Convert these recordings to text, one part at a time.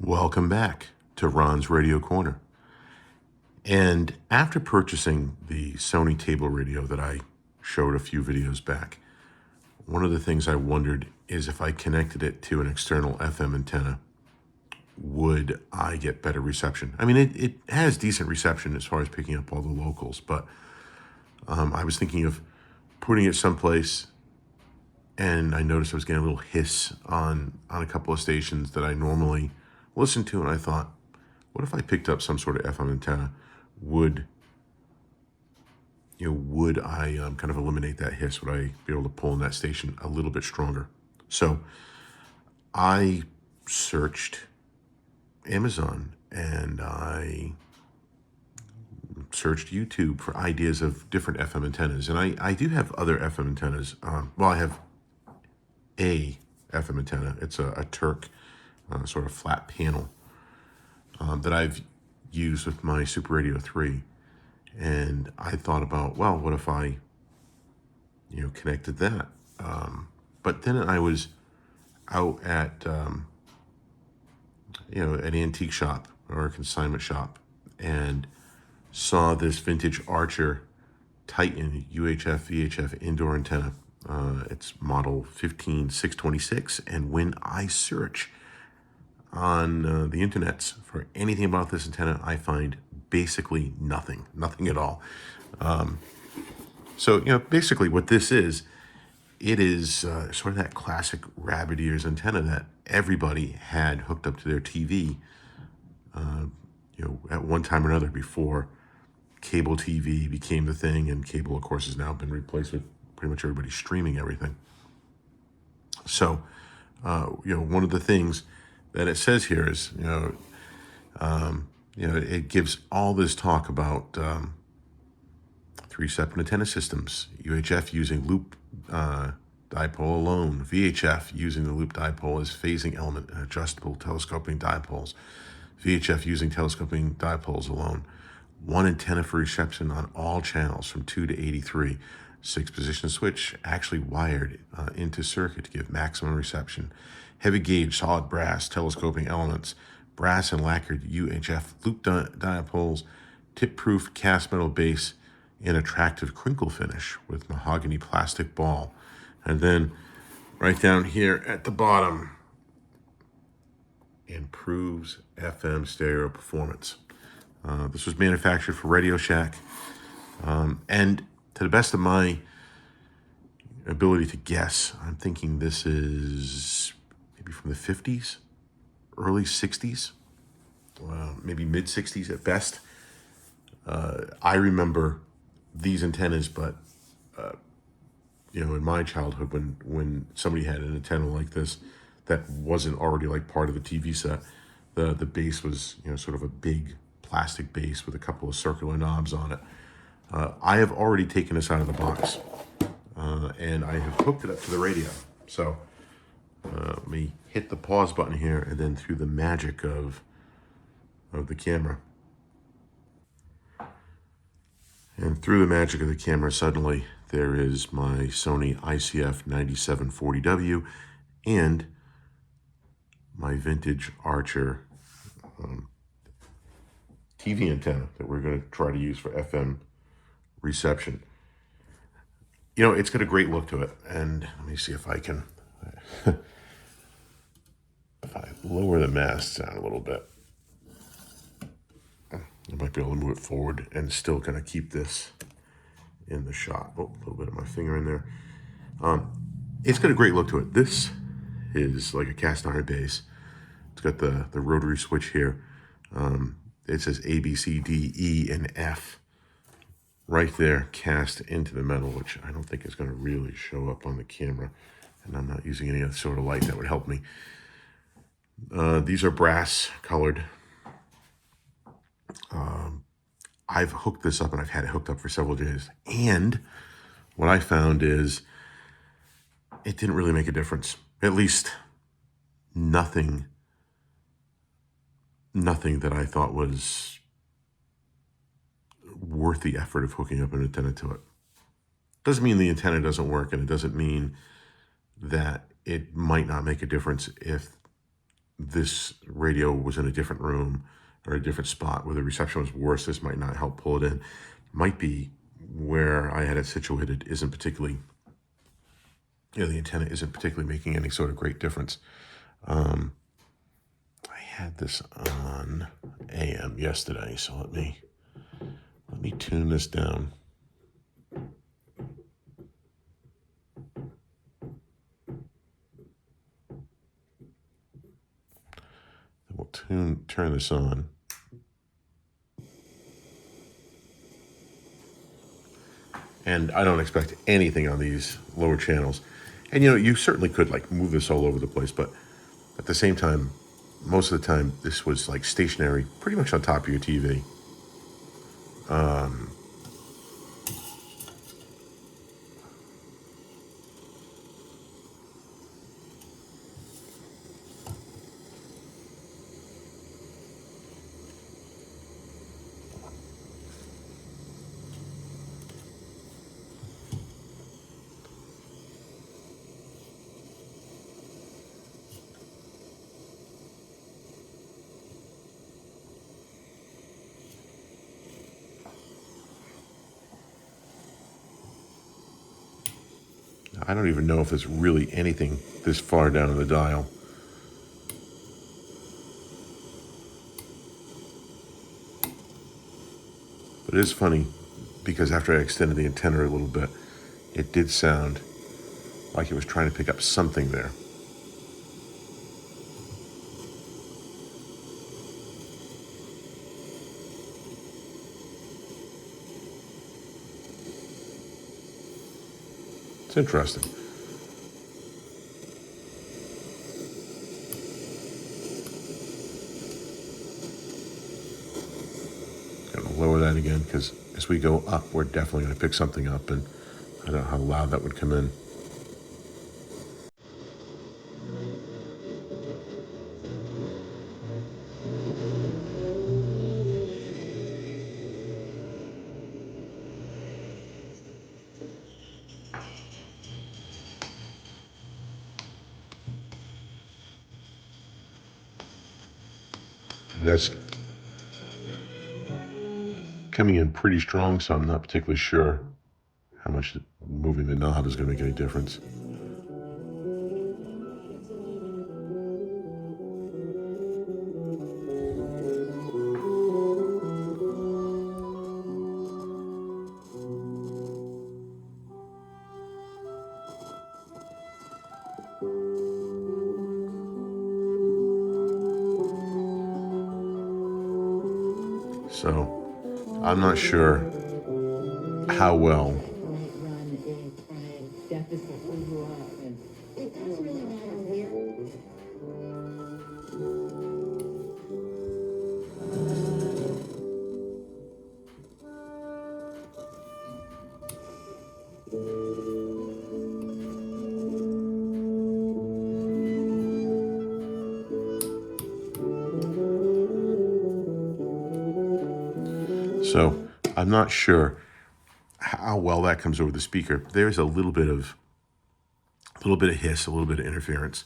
Welcome back to Ron's Radio Corner. And after purchasing the Sony table radio that I showed a few videos back, one of the things I wondered is if I connected it to an external FM antenna, would I get better reception? I mean, it has decent reception as far as picking up all the locals, but I was thinking of putting it someplace, and I noticed I was getting a little hiss on a couple of stations that I normally listen to, and I thought, what if I picked up some sort of FM antenna? Would I kind of eliminate that hiss? Would I be able to pull in that station a little bit stronger? So I searched Amazon and I searched YouTube for ideas of different FM antennas. And I do have other FM antennas. I have a FM antenna. It's a Turk sort of flat panel that I've used with my Super Radio 3. And I thought about, well, what if I, connected that? But then I was out at, an antique shop or a consignment shop and saw this vintage Archer Titan UHF VHF indoor antenna. It's model 15626. And when I search on the internets for anything about this antenna, I find basically nothing at all. So basically what this is, it is sort of that classic rabbit ears antenna that everybody had hooked up to their TV, at one time or another before cable TV became the thing, and cable, of course, has now been replaced with pretty much everybody streaming everything. So, one of the things that it says here is, it gives all this talk about 3 separate antenna systems: UHF using loop dipole alone, VHF using the loop dipole as phasing element and adjustable telescoping dipoles, VHF using telescoping dipoles alone, 1 antenna for reception on all channels from 2 to 83, 6-position switch actually wired into circuit to give maximum reception, heavy gauge solid brass telescoping elements, brass and lacquered UHF loop dipoles, tip-proof cast metal base in attractive crinkle finish with mahogany plastic ball. And then right down here at the bottom, improves FM stereo performance. This was manufactured for Radio Shack. And to the best of my ability to guess, I'm thinking this is maybe from the 50s, early 60s, maybe mid 60s at best. I remember these antennas, but in my childhood, when somebody had an antenna like this that wasn't already like part of the TV set, the base was sort of a big plastic base with a couple of circular knobs on it. I have already taken this out of the box, and I have hooked it up to the radio. So let me hit the pause button here, and then through the magic of the camera, suddenly there is my Sony ICF 9740W and my vintage Archer TV antenna that we're going to try to use for FM reception. It's got a great look to it. And let me see if I can, if I lower the mast down a little bit, I might be able to move it forward and still kind of keep this in the shot. Oh, a little bit of my finger in there. It's got a great look to it. This is like a cast iron base. It's got the rotary switch here. It says A, B, C, D, E, and F right there, cast into the metal, which I don't think is going to really show up on the camera. And I'm not using any other sort of light that would help me. These are brass colored. I've hooked this up, and I've had it hooked up for several days. And what I found is it didn't really make a difference. At least nothing that I thought was worth the effort of hooking up an antenna to it. Doesn't mean the antenna doesn't work, and it doesn't mean that it might not make a difference if this radio was in a different room or a different spot where the reception was worse, this might not help pull it in. Might be where I had it situated isn't particularly, the antenna isn't particularly making any sort of great difference. I had this on AM yesterday, so let me tune this down. We'll turn this on. And I don't expect anything on these lower channels. And you certainly could like move this all over the place, but at the same time, most of the time this was like stationary, pretty much on top of your TV. I don't even know if there's really anything this far down in the dial. But it is funny because after I extended the antenna a little bit, it did sound like it was trying to pick up something there. It's interesting. Gonna lower that again because as we go up, we're definitely going to pick something up, and I don't know how loud that would come in. That's coming in pretty strong, so I'm not particularly sure how much moving the knob is going to make any difference. So I'm not sure how well So I'm not sure how well that comes over the speaker. There's a little bit of hiss, a little bit of interference,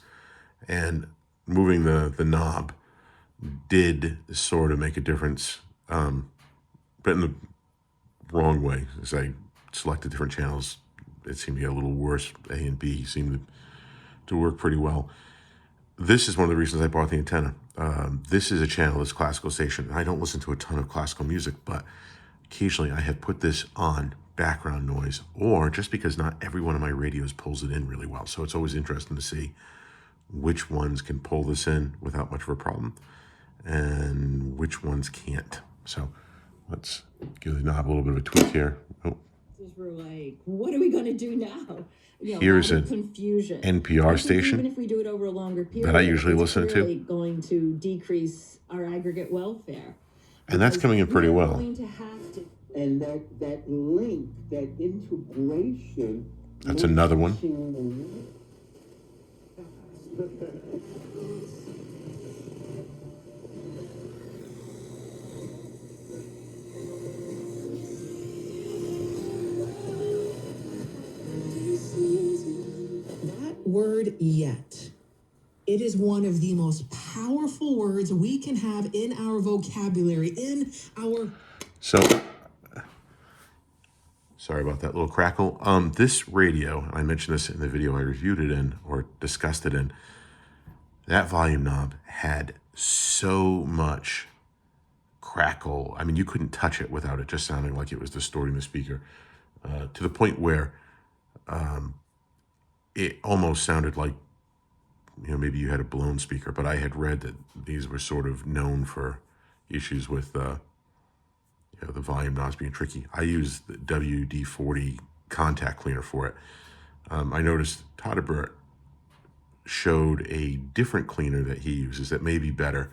and moving the knob did sort of make a difference, but in the wrong way. As I selected different channels, it seemed to get a little worse. A and B seemed to work pretty well. This is one of the reasons I bought the antenna. This is a channel, this classical station. I don't listen to a ton of classical music, but occasionally I have put this on background noise, or just because not every one of my radios pulls it in really well. So it's always interesting to see which ones can pull this in without much of a problem and which ones can't. So let's give the knob a little bit of a tweak here. Oh. We're like, what are we going to do now? Here's an confusion. NPR station even if we do it over a longer period, that I usually listen to. It's going to decrease our aggregate welfare. And that's coming in pretty well. And that link, that integration. That's another one. That word "yet." It is one of the most powerful beautiful words we can have in our vocabulary, in our... So, sorry about that little crackle. This radio, I mentioned this in the video I reviewed it in, or discussed it in, that volume knob had so much crackle. I mean, you couldn't touch it without it just sounding like it was distorting the speaker, to the point where it almost sounded like, maybe you had a blown speaker. But I had read that these were sort of known for issues with the volume knobs being tricky. I use the WD-40 contact cleaner for it. I noticed Todderbert showed a different cleaner that he uses that may be better.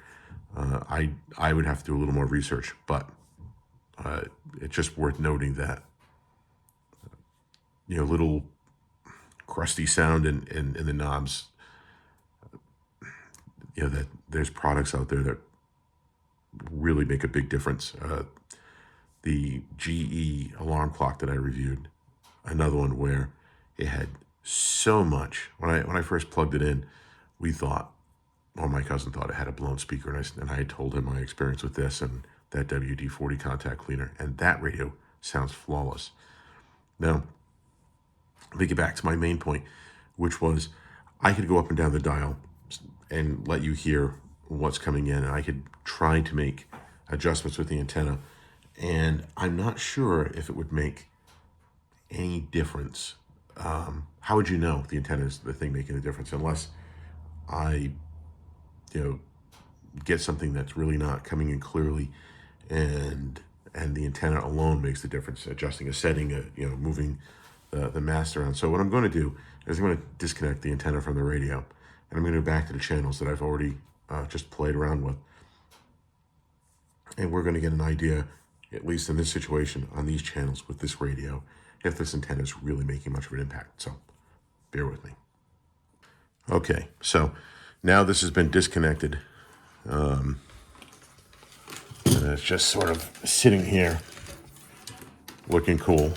I would have to do a little more research, but it's just worth noting that little crusty sound in the knobs. That there's products out there that really make a big difference. The GE alarm clock that I reviewed, another one where it had so much. When I first plugged it in, my cousin thought it had a blown speaker, and I had told him my experience with this and that WD-40 contact cleaner, and that radio sounds flawless. Now, let me get back to my main point, which was I could go up and down the dial and let you hear what's coming in, and I could try to make adjustments with the antenna, and I'm not sure if it would make any difference. How would you know the antenna is the thing making a difference unless I get something that's really not coming in clearly, and the antenna alone makes the difference, adjusting a setting, moving the mast around. So what I'm going to do is I'm going to disconnect the antenna from the radio, and I'm going to go back to the channels that I've already just played around with, and we're going to get an idea, at least in this situation, on these channels with this radio, if this antenna is really making much of an impact. So bear with me. Okay, so now this has been disconnected, and it's just sort of sitting here looking cool.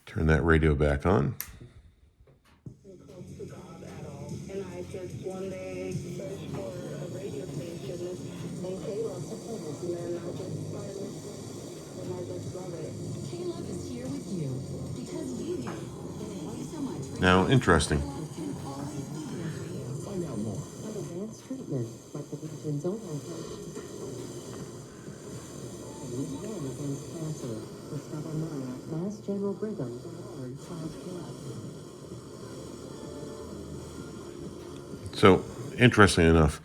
Turn that radio back on. And I just one day searched for a radio station and Kayla proposed, and I just started, and I just love it. Caleb is here with you because you do. Thank you so much. Now, interesting. Find out more. Advanced treatment, like the region's own one against cancer. Discover more at Mass General Brigham.org/club. So, interestingly enough,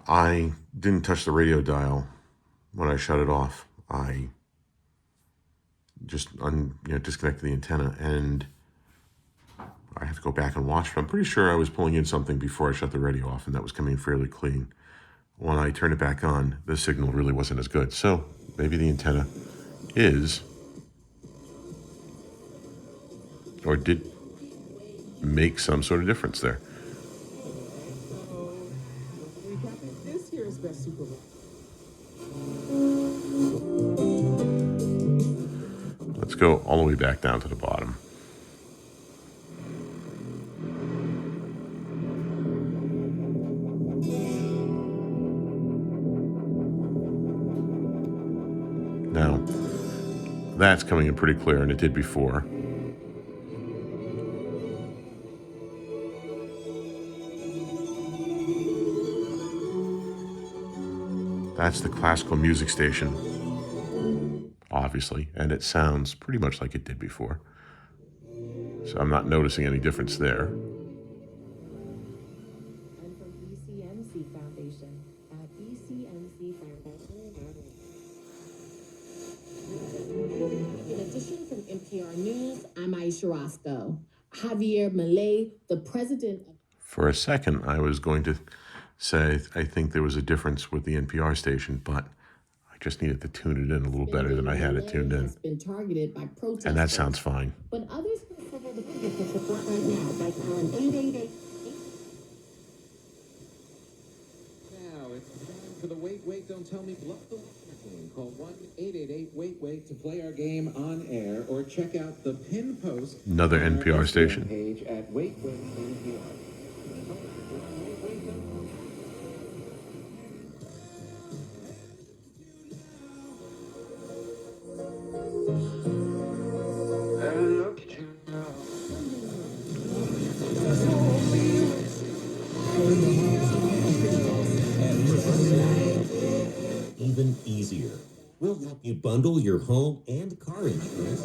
I didn't touch the radio dial when I shut it off. I just disconnected the antenna, and I have to go back and watch. But I'm pretty sure I was pulling in something before I shut the radio off, and that was coming fairly clean. When I turned it back on, the signal really wasn't as good. So maybe the antenna is, or did, make some sort of difference there. This here is best Super Bowl. Let's go all the way back down to the bottom. Now, that's coming in pretty clear, and it did before. That's the classical music station, obviously, and it sounds pretty much like it did before. So I'm not noticing any difference there. And from ECMC Foundation at ECMC Foundation. In addition, from NPR News, I'm Aisha Roscoe. Javier Milei, the president of... For a second, I was going to say I think there was a difference with the NPR station, but I just needed to tune it in a little better than I had it tuned in. Has been targeted by protesters. And that sounds fine. But others consider the biggest support right now by calling 888. Now it's time for the wait Don't tell me. Love the listener. Call 1-888-WAIT-WAIT to play our game on air or check out the pin post. Another on our NPR Instagram station. Page at Wait Wait NPR. Even easier. We'll help you bundle your home and car insurance.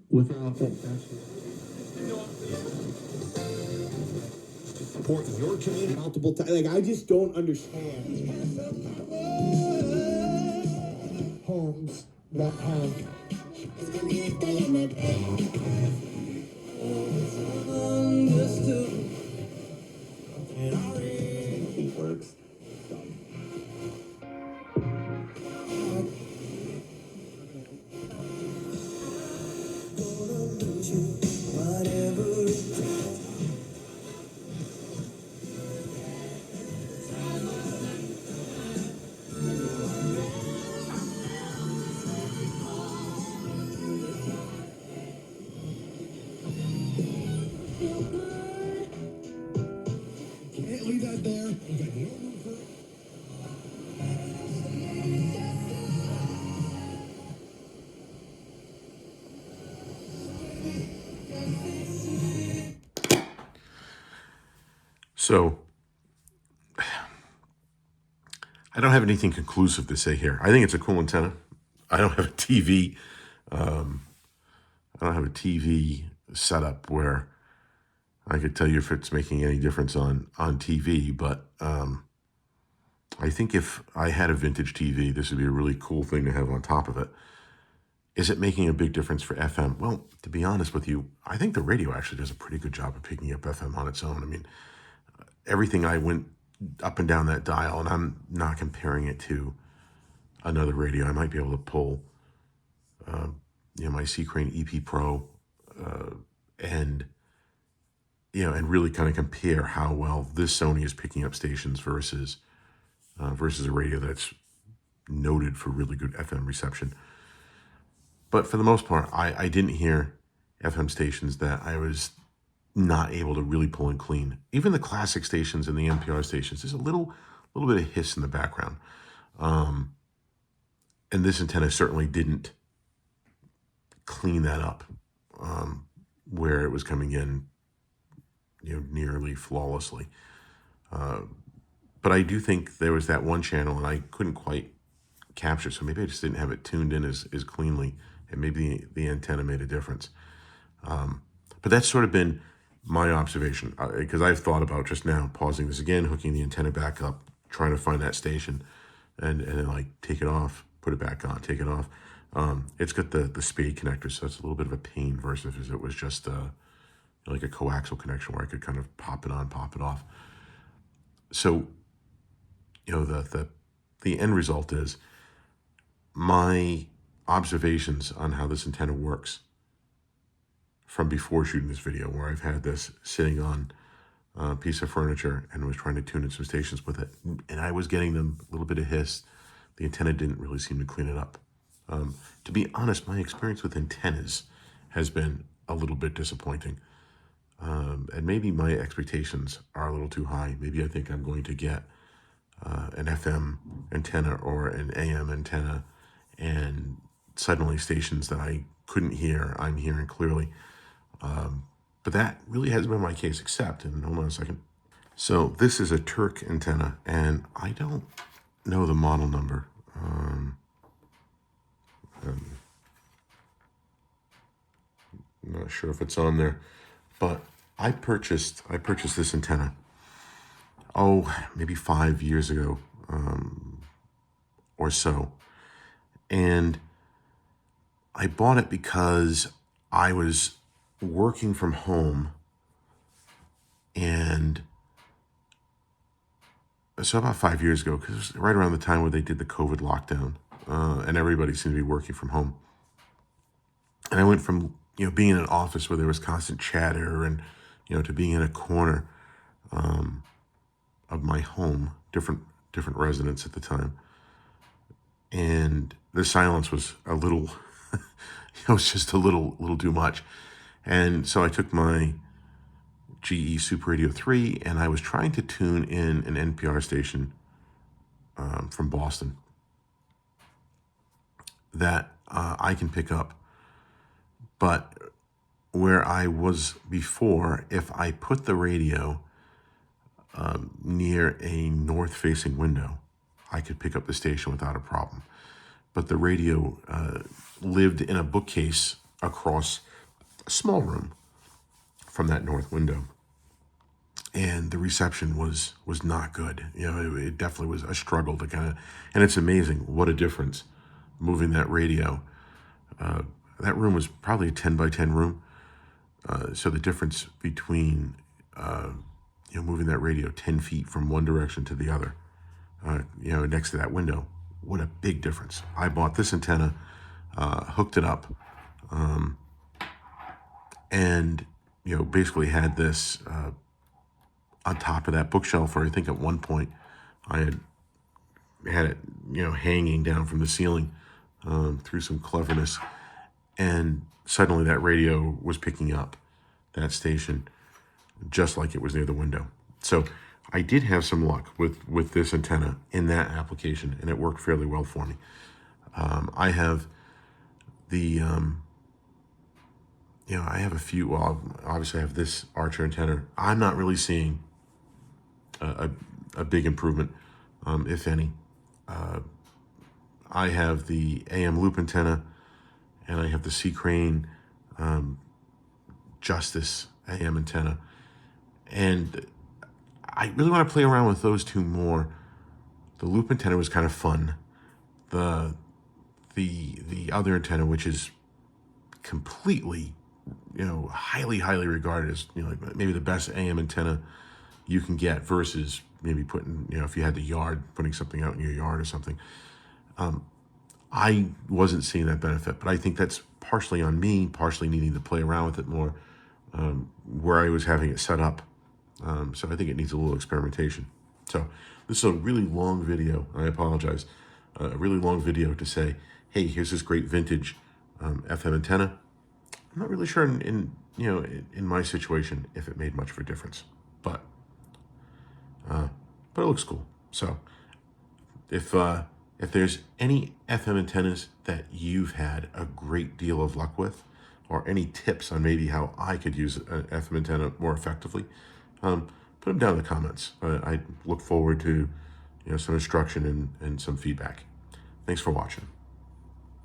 Without that, Support your community. multiple times. Like, I just don't understand. Homes that have works. Can't leave that there. You got no room for it. So I don't have anything conclusive to say here. I think it's a cool antenna. I don't have a TV. I don't have a TV setup where I could tell you if it's making any difference on TV. But I think if I had a vintage TV, this would be a really cool thing to have on top of it. Is it making a big difference for FM? Well, to be honest with you, I think the radio actually does a pretty good job of picking up FM on its own. I mean, everything I went up and down that dial, and I'm not comparing it to another radio. I might be able to pull, my C-Crane EP Pro, and really kind of compare how well this Sony is picking up stations versus a radio that's noted for really good FM reception. But for the most part, I didn't hear FM stations that I was not able to really pull and clean. Even the classic stations and the NPR stations, there's a little bit of hiss in the background. And this antenna certainly didn't clean that up, where it was coming in, nearly flawlessly. But I do think there was that one channel and I couldn't quite capture, so maybe I just didn't have it tuned in as cleanly, and maybe the antenna made a difference. But that's sort of been my observation, because I've thought about just now pausing this again, hooking the antenna back up, trying to find that station, and then like take it off, put it back on, take it off. It's got the spade connector, so it's a little bit of a pain versus if it was just like a coaxial connection where I could kind of pop it on, pop it off. So, the end result is my observations on how this antenna works from before shooting this video, where I've had this sitting on a piece of furniture and was trying to tune in some stations with it, and I was getting them a little bit of hiss. The antenna didn't really seem to clean it up. To be honest, my experience with antennas has been a little bit disappointing. And maybe my expectations are a little too high. Maybe I think I'm going to get an FM antenna or an AM antenna, and suddenly stations that I couldn't hear, I'm hearing clearly. But that really hasn't been my case, except, and hold on a second. So this is a Turk antenna, and I don't know the model number. I'm not sure if it's on there, but I purchased this antenna, maybe 5 years ago, or so. And I bought it because I was working from home, and so about 5 years ago, because it was right around the time where they did the COVID lockdown, and everybody seemed to be working from home. And I went from being in an office where there was constant chatter and to being in a corner, of my home, different residents at the time, and the silence was a little, it was just a little too much. And so I took my GE Super Radio 3 and I was trying to tune in an NPR station from Boston that I can pick up. But where I was before, if I put the radio near a north-facing window, I could pick up the station without a problem. But the radio lived in a bookcase across a small room from that north window, and the reception was not good. You know, it definitely was a struggle to kind of, and it's amazing what a difference moving that radio. That room was probably a 10 by 10 room. So the difference between, moving that radio 10 feet from one direction to the other, next to that window, what a big difference. I bought this antenna, hooked it up, and, basically had this on top of that bookshelf, where I think at one point I had it, hanging down from the ceiling through some cleverness. And suddenly that radio was picking up that station just like it was near the window. So I did have some luck with this antenna in that application, and it worked fairly well for me. I have the, I have a few, well, obviously I have this Archer antenna. I'm not really seeing a big improvement, if any. I have the AM loop antenna, and I have the Sea Crane Justice AM antenna. And I really want to play around with those two more. The loop antenna was kind of fun. The other antenna, which is completely, highly regarded as, like maybe the best AM antenna you can get, versus maybe putting, if you had the yard, putting something out in your yard or something. I wasn't seeing that benefit, but I think that's partially on me, partially needing to play around with it more, where I was having it set up. So I think it needs a little experimentation. So this is a really long video. I apologize. A really long video to say, hey, here's this great vintage FM antenna. I'm not really sure in my situation if it made much of a difference, but it looks cool. So if there's any FM antennas that you've had a great deal of luck with, or any tips on maybe how I could use an FM antenna more effectively, put them down in the comments. I look forward to some instruction and some feedback. Thanks for watching.